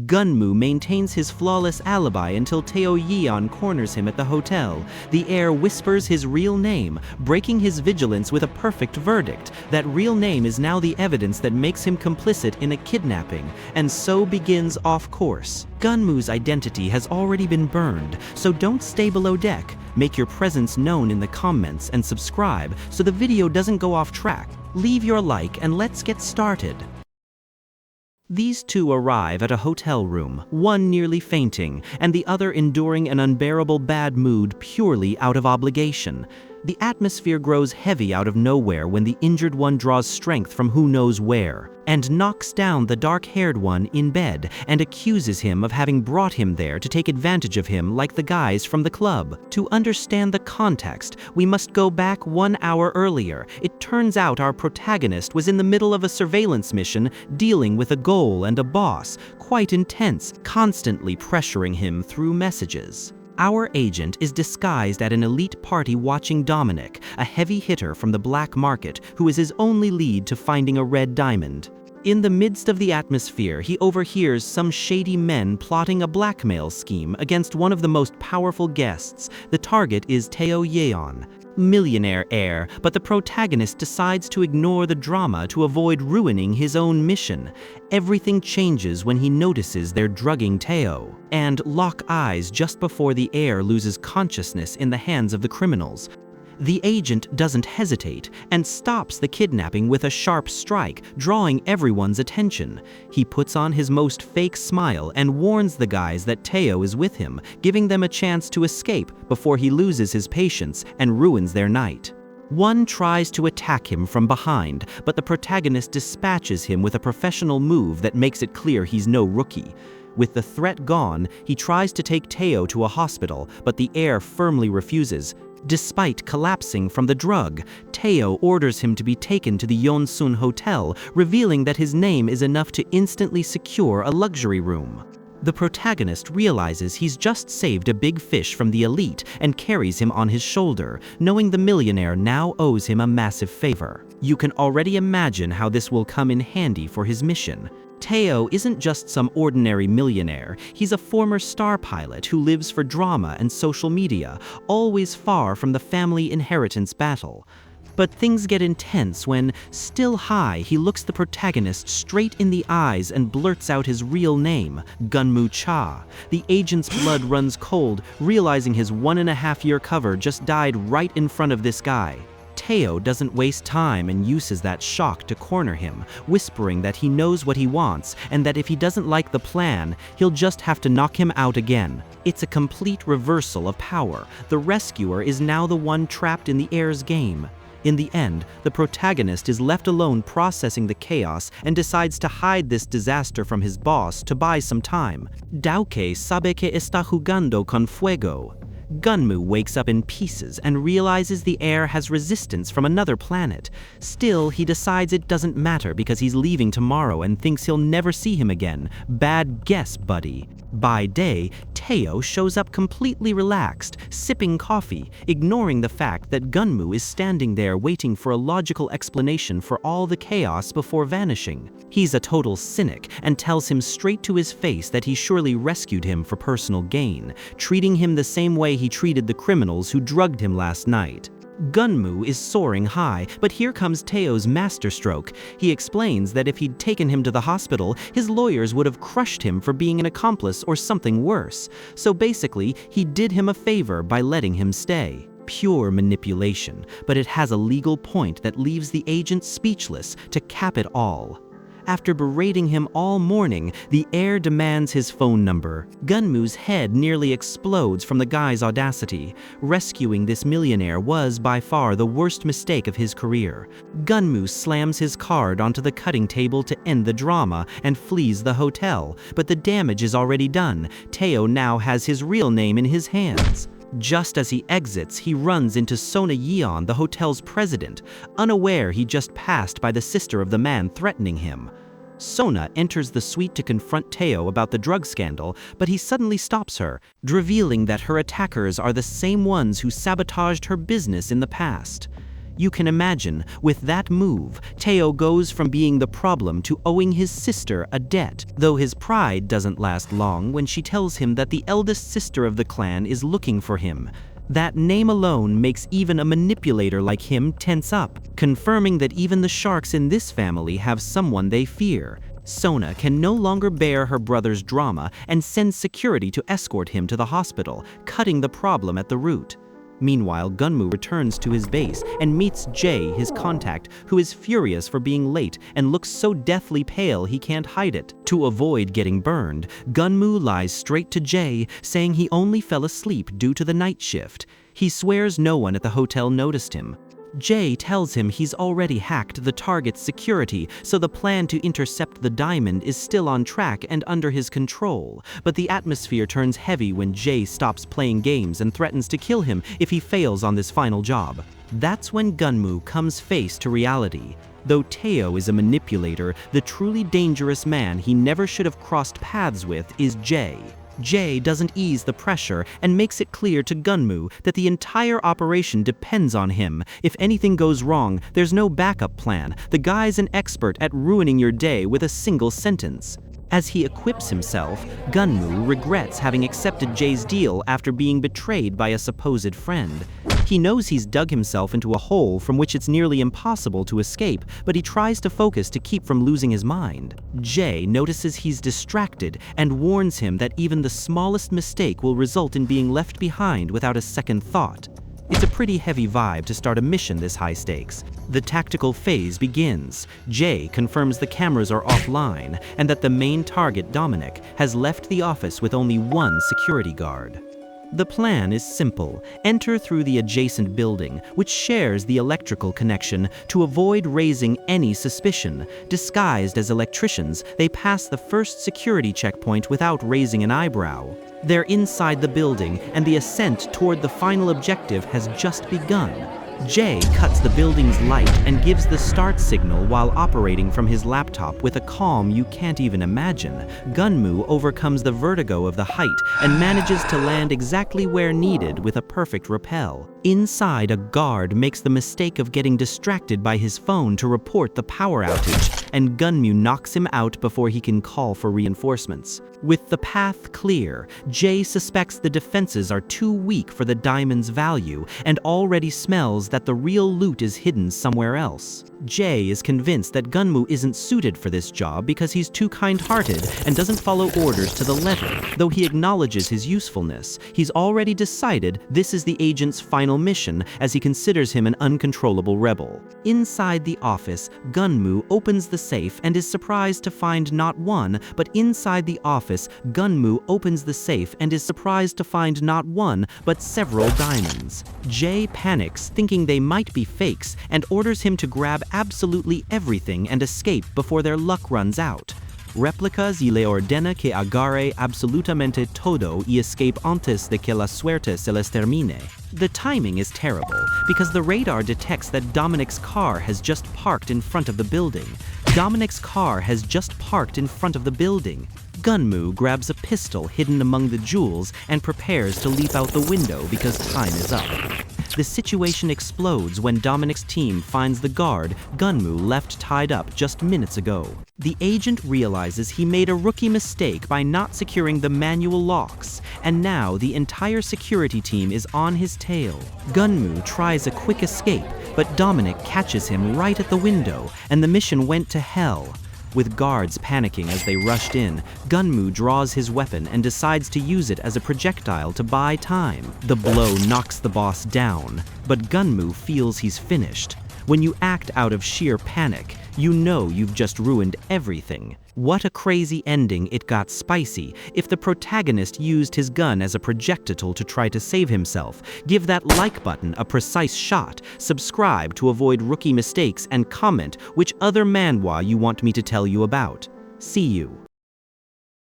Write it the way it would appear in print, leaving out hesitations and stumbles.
Gunmu maintains his flawless alibi until Teo Yeon corners him at the hotel. The heir whispers his real name, breaking his vigilance with a perfect verdict. That real name is now the evidence that makes him complicit in a kidnapping, and so begins off course. Gunmu's identity has already been burned, so don't stay below deck. Make your presence known in the comments and subscribe so the video doesn't go off track. Leave your like and let's get started. These two arrive at a hotel room, one nearly fainting, and the other enduring an unbearable bad mood purely out of obligation. The atmosphere grows heavy out of nowhere when the injured one draws strength from who knows where, and knocks down the dark-haired one in bed and accuses him of having brought him there to take advantage of him like the guys from the club. To understand the context, we must go back 1 hour earlier. It turns out our protagonist was in the middle of a surveillance mission dealing with a goal and a boss, quite intense, constantly pressuring him through messages. Our agent is disguised at an elite party watching Dominic, a heavy hitter from the black market who is his only lead to finding a red diamond. In the midst of the atmosphere, he overhears some shady men plotting a blackmail scheme against one of the most powerful guests. The target is Teo Yeon, millionaire heir, but the protagonist decides to ignore the drama to avoid ruining his own mission. Everything changes when he notices they're drugging Teo, and lock eyes just before the heir loses consciousness in the hands of the criminals. The agent doesn't hesitate and stops the kidnapping with a sharp strike, drawing everyone's attention. He puts on his most fake smile and warns the guys that Teo is with him, giving them a chance to escape before he loses his patience and ruins their night. One tries to attack him from behind, but the protagonist dispatches him with a professional move that makes it clear he's no rookie. With the threat gone, he tries to take Teo to a hospital, but the heir firmly refuses. Despite collapsing from the drug, Teo orders him to be taken to the Yeonsun Hotel, revealing that his name is enough to instantly secure a luxury room. The protagonist realizes he's just saved a big fish from the elite and carries him on his shoulder, knowing the millionaire now owes him a massive favor. You can already imagine how this will come in handy for his mission. Teo isn't just some ordinary millionaire, he's a former star pilot who lives for drama and social media, always far from the family inheritance battle. But things get intense when, still high, he looks the protagonist straight in the eyes and blurts out his real name, Gunmu Cha. The agent's blood runs cold, realizing his 1.5-year cover just died right in front of this guy. Teo doesn't waste time and uses that shock to corner him, whispering that he knows what he wants and that if he doesn't like the plan, he'll just have to knock him out again. It's a complete reversal of power. The rescuer is now the one trapped in the heir's game. In the end, the protagonist is left alone processing the chaos and decides to hide this disaster from his boss to buy some time. Dauke sabe que está jugando con fuego. Gunmu wakes up in pieces and realizes the heir has resistance from another planet. Still, he decides it doesn't matter because he's leaving tomorrow and thinks he'll never see him again. Bad guess, buddy. By day, Teo shows up completely relaxed, sipping coffee, ignoring the fact that Gunmu is standing there waiting for a logical explanation for all the chaos before vanishing. He's a total cynic and tells him straight to his face that he surely rescued him for personal gain, treating him the same way he treated the criminals who drugged him last night. Gunmu is soaring high, but here comes Teo's masterstroke. He explains that if he'd taken him to the hospital, his lawyers would have crushed him for being an accomplice or something worse. So basically, he did him a favor by letting him stay. Pure manipulation, but it has a legal point that leaves the agent speechless to cap it all. After berating him all morning, the heir demands his phone number. Gunmu's head nearly explodes from the guy's audacity. Rescuing this millionaire was by far the worst mistake of his career. Gunmu slams his card onto the cutting table to end the drama and flees the hotel, but the damage is already done. Teo now has his real name in his hands. Just as he exits, he runs into Sona Yeon, the hotel's president, unaware he just passed by the sister of the man threatening him. Sona enters the suite to confront Teo about the drug scandal, but he suddenly stops her, revealing that her attackers are the same ones who sabotaged her business in the past. You can imagine, with that move, Teo goes from being the problem to owing his sister a debt, though his pride doesn't last long when she tells him that the eldest sister of the clan is looking for him. That name alone makes even a manipulator like him tense up, confirming that even the sharks in this family have someone they fear. Sona can no longer bear her brother's drama and sends security to escort him to the hospital, cutting the problem at the root. Meanwhile, Gunmu returns to his base and meets Jay, his contact, who is furious for being late and looks so deathly pale he can't hide it. To avoid getting burned, Gunmu lies straight to Jay, saying he only fell asleep due to the night shift. He swears no one at the hotel noticed him. Jay tells him he's already hacked the target's security, so the plan to intercept the diamond is still on track and under his control. But the atmosphere turns heavy when Jay stops playing games and threatens to kill him if he fails on this final job. That's when Gunmu comes face to reality. Though Teo is a manipulator, the truly dangerous man he never should have crossed paths with is Jay. Jay doesn't ease the pressure and makes it clear to Gunmu that the entire operation depends on him. If anything goes wrong, there's no backup plan. The guy's an expert at ruining your day with a single sentence. As he equips himself, Gunmu regrets having accepted Jay's deal after being betrayed by a supposed friend. He knows he's dug himself into a hole from which it's nearly impossible to escape, but he tries to focus to keep from losing his mind. Jay notices he's distracted and warns him that even the smallest mistake will result in being left behind without a second thought. It's a pretty heavy vibe to start a mission this high stakes. The tactical phase begins. Jay confirms the cameras are offline and that the main target, Dominic, has left the office with only one security guard. The plan is simple. Enter through the adjacent building, which shares the electrical connection, to avoid raising any suspicion. Disguised as electricians, they pass the first security checkpoint without raising an eyebrow. They're inside the building, and the ascent toward the final objective has just begun. Jay cuts the building's light and gives the start signal while operating from his laptop with a calm you can't even imagine. Gunmu overcomes the vertigo of the height and manages to land exactly where needed with a perfect rappel. Inside, a guard makes the mistake of getting distracted by his phone to report the power outage, and Gunmu knocks him out before he can call for reinforcements. With the path clear, Jay suspects the defenses are too weak for the diamond's value and already smells that the real loot is hidden somewhere else. Jay is convinced that Gunmu isn't suited for this job because he's too kind-hearted and doesn't follow orders to the letter. Though he acknowledges his usefulness, he's already decided this is the agent's final mission, as he considers him an uncontrollable rebel. Inside the office, Gunmu opens the safe and is surprised to find not one, but inside the office, Gunmu opens the safe and is surprised to find not one, but several diamonds. Jay panics, thinking they might be fakes, and orders him to grab absolutely everything and escape before their luck runs out. Réplicas y le ordena que agarre absolutamente todo y escape antes de que la suerte se les termine. The timing is terrible, because the radar detects that Dominic's car has just parked in front of the building. Dominic's car has just parked in front of the building. Gunmu grabs a pistol hidden among the jewels and prepares to leap out the window because time is up. The situation explodes when Dominic's team finds the guard Gunmu left tied up just minutes ago. The agent realizes he made a rookie mistake by not securing the manual locks, and now the entire security team is on his tail. Gunmu tries a quick escape, but Dominic catches him right at the window, and the mission went to hell. With guards panicking as they rushed in, Gunmu draws his weapon and decides to use it as a projectile to buy time. The blow knocks the boss down, but Gunmu feels he's finished. When you act out of sheer panic, you know you've just ruined everything. What a crazy ending. It got spicy. If the protagonist used his gun as a projectile to try to save himself, give that like button a precise shot, subscribe to avoid rookie mistakes, and comment which other manhwa you want me to tell you about. See you.